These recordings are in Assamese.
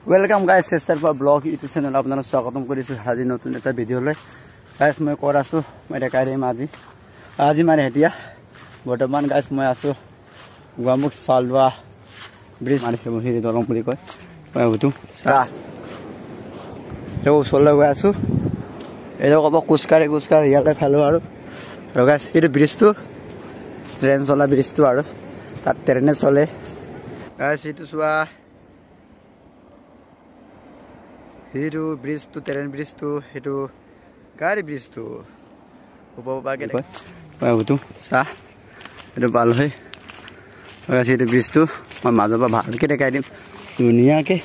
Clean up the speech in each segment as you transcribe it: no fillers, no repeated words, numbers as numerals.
वेलकम गाइस চেষ্টাৰ পৰা ব্লগ ইউটিউব চেনেল আপোনালোকক স্বাগতম কৰিছো আজি নতুন এটা ভিডিঅ'লৈ গাইস মই কৰ আছো মই দেখাই দিম আজি মানে এতিয়া বৰ্তমান গাইস মই আছো গোৱামুখ চালৱা ব্ৰিজ মানে হেৰি দলং বুলি কয় মই বুটো চা ওচৰলৈ গৈ আছো এটো কব কুস্কাৰে ইয়ালে ফেলো আৰু গাইস এই ব্ৰিজটো ট্ৰেইন চলা ব্ৰিজটো আৰু তাত ট্ৰেইনে চলে গাইস এইটো চোৱা हिरो ब्रिज तो ट्रेन ब्रिज तो हेतु गाड़ी ब्रिज तो उपबागे मैं बुतु सा हेतु बाल है गाइस हेतु ब्रिज तो मैं মাজৰ পৰা ভালকে দেখাই দিম ধুনীয়াকে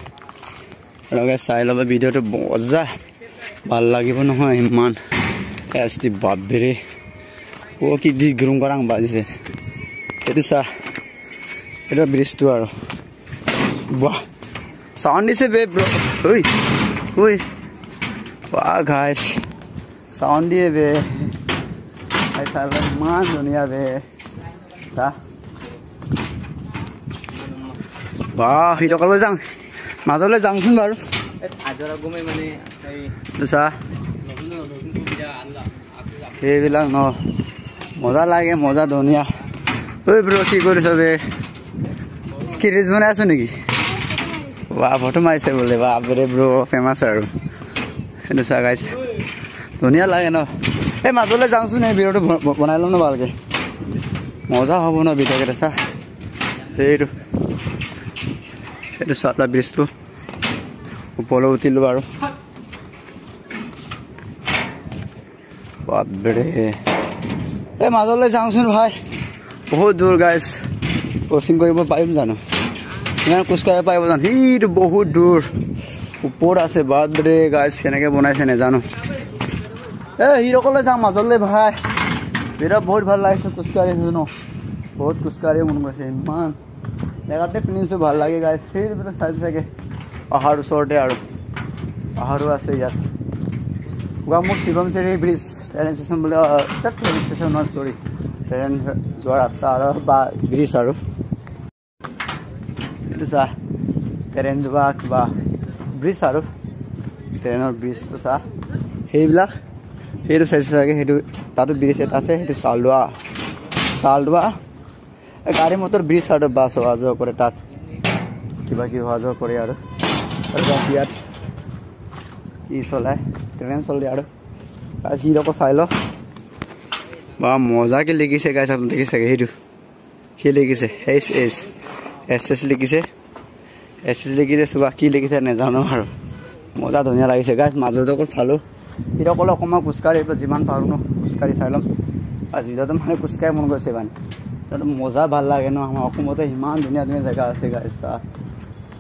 আৰু গাইস চাই লবা ভিডিওটো মজা ভাল লাগিব নহয় ইমান এসটি বাবৰে ও কি দি গ্ৰুম কৰাং বাজিছে হেতু সা হেতু ব্ৰিজ তো আৰু বাহ সাউন্ড দিছে বে ব্ৰো ওই Ui, wow guys, sound dia be, I salah man dunia be, dah, wow, itu kalau jang, masalah jang sun baru, ajar aku main mana, dosa, he bilang no, moza lagi moza dunia, oi bro ki kori sabe, kiris mana asu niki? वाह फोटो मारिছে बोले बाप रे ब्रो फेमस আৰু এনে সা গাইস ধুনিয়া লাগে ন এই মাজলে যাওঁছো নে ভিডিওটো বনাই লম ন ভালকে মজা হ'ব ন ভিডিওটা সা এইটো সাতলা ব্রিজটো উপলে উঠিলো আৰু বাপ ৰে এই মাজলে যাওঁছো ভাই বহুত দূৰ গাইস ক্ৰসিং কৰিব পাৰিম জানো यहाँ कुछ कह पाए बता हीट बहुत दूर ऊपर आसे बाद रे गाइस केनेके बनाइছে ने जानो ए हीरो कले जा মাজলে ভাই বিৰা বহুত ভাল লাগিছে কুস্কাৰি শুনো বহুত কুস্কাৰি মন গৈছে ইমান দেখাতে ফিনিশটো ভাল লাগে গাইস ফিৰ বিৰা সাইজ থাকে পাহাৰ ওচৰতে আৰু পাহাৰো আছে ইয়াত গোৱামুখ শিৱম চেৰি ব্ৰিজ ট্ৰেইন ষ্টেচন বুলি ট্ৰেইন ষ্টেচন নট সৰি ট্ৰেইন যোৱা ৰাস্তা আৰু বা ব্ৰিজ আৰু सा ट्रेन जोवा किबा ब्रिज आरो ट्रेनर ब्रिज तो सा हेबिला हेरु साइज सागे हेतु तातो ब्रिज एटा আছে हेतु सालदवा गाड़ी मोटर ब्रिज आरो बास आजो करे तात किबा कि आजो करे आरो यात इ चलाय ट्रेन चले आरो आज हि रको फाइलो बा मजा के लिखिसे गाइस आपन देखि सके हेतु के लिखिसे एस लिखिছে চোৱা কি লিখিছে নেজানো আৰু মজা ধুনীয়া লাগিছে গাইস মাজতে অকল ফালো এটা কল অকমা কুস্কাৰি যিমান পাৰো ন কুস্কাৰি চাই লম আৰু যিটো মানে কুস্কাৰি মন গৈছে মানে এটা মজা ভাল লাগে ন আমাৰ অসমতে ইমান ধুনীয়া ধুনীয়া জায়গা আছে গাইস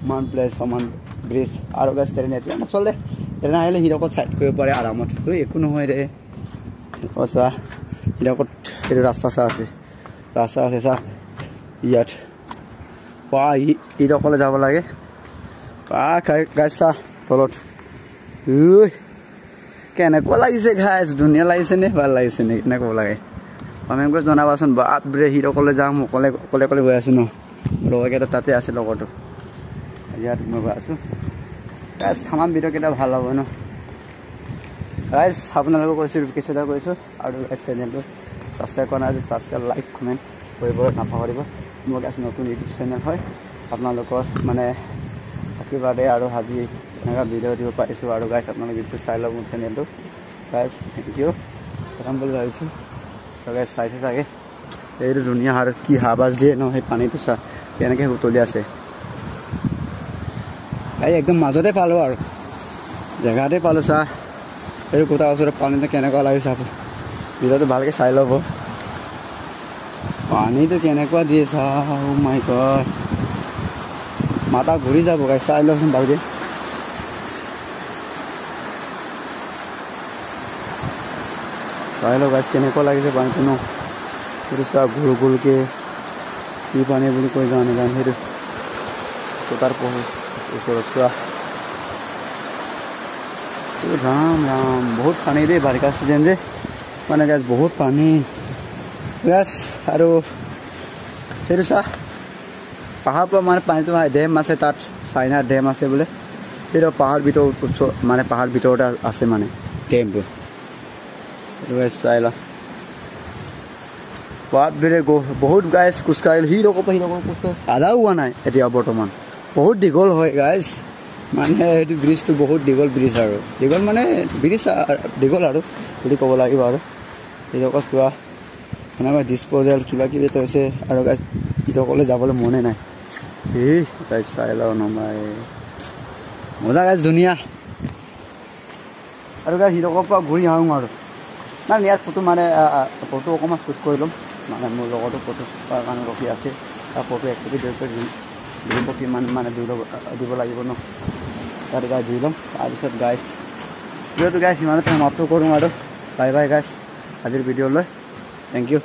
মান প্লেস সমান ব্ৰিজ আৰু গাইস ট্ৰেইন এতিয়া নচলে ট্ৰেইন আহিলে হিৰকত সাইড কৰিব পাৰে আৰামত তো একো নহয় ৰে ওচা হিৰকত এই ৰাস্তা আছে সা ইয়াত পা ইটো কলে যাব লাগে পা গাইছা তলত কেনেকুৱা লাগিছে গাইছ ধুনীয়া লাগিছে নে ভাল লাগিছে নে কেনেকুৱা লাগে কমেণ্ট কৰি জনাবাচোন বাপ ৰে হিৰো কলে যাম অকলে গৈ আছো ন লগকেইটা তাতে আছে লগতো ইয়াত মই গৈ আছো গাইছ থামান ভিডিঅ' কেইটা ভাল হ'ব ন গাইছ আপোনালোকক কৈছো ৰিকুৱেষ্ট এটা কৰিছো আৰু চেনেলটো ছাবস্ক্ৰাইব কৰা নাই ছাবস্ক্ৰাইব লাইক কমেণ্ট কৰিব নাপাহৰিব মোৰ কাছে নতুন ইউটিউব চেনেল হয় আপোনালোকৰ মানে আশীৰ্বাদে আৰু আজি এনেকুৱা ভিডিঅ' দিব পাৰিছোঁ আৰু গাইছ আপোনালোকে ইউটিউব চাই লওক মোৰ চেনেলটো গাইছ থেংক ইউ প্ৰথম বুলি ভাবিছোঁ গাইছ চাইছে চাগে এইটো ধুনীয়া আৰু কি হাবাজ দিয়ে ন সেই পানীটো চা কেনেকৈ উতলি আছে গাই একদম মাজতে পালোঁ আৰু জেগাতে পালোঁ চা এইটো কোটা ওচৰত পানীটো কেনেকুৱা লাগিছে আপুনি ভিডিঅ'টো ভালকৈ চাই ল'ব पानी तो केनेकुवा दिए सा ओ माय गॉड माथा घुरी যাব गाइस চাই লওঁচোন ভালকে চাই লও গাইস কেনেকুৱা লাগিছে পানীটো ন পুৰো সব ঘুৰকে কি পানী বুলি কৈ জানে হেতু তো তাৰ ওচৰত চোৱা राम बहुत पानी दे बारिशा सीजन दे माने गाइस बहुत पानी गाइस আৰু হেতু सा পাহাৰ পৰা মানে পানীটো ডেম আছে তাত চাইনা ডেম আছে বোলে সেইটো পাহাৰ ভিতৰত মানে পাহাৰ ভিতৰতে আছে মানে ডেমটো এইটো গাইজ চাই ল বাপ বেৰে বহুত গাইজ খোজকাঢ়িল সি ৰকম খোজকাঢ়ি আধাও হোৱা নাই এতিয়া বৰ্তমান বহুত দীঘল হয় গাইজ মানে সেইটো ব্ৰিজটো বহুত দীঘল ব্ৰিজ আৰু দীঘল মানে ব্ৰিজ দীঘল আৰু বুলি ক'ব লাগিব আৰু এইসকল চোৱা মানে আমাৰ ডিছপ'জেল কিবা কিবি হৈছে আৰু গাইজ ইসকলে যাবলৈ মনে নাই এই গাইজ চাই লওঁ নমাই মজা গাইজ ধুনীয়া আৰু গাইজ সিহঁতৰ পৰা ঘূৰি আহোঁ আৰু মানে ইয়াত ফটো মানে ফটো অকণমান শ্বুট কৰি ল'ম মানে মোৰ লগতো ফটো কাৰণে ৰখি আছে তাৰ ফটো এক কপি দুই কপি মানে দিব লাগিব ন তাত গাইজ ধুই ল'ম তাৰপিছত গাইজ ভিডিঅ'টো গাইজ ইমানতে সমাপ্ত কৰোঁ আৰু বাই বাই গাইজ আজিৰ ভিডিঅ'লৈ থেংক ইউ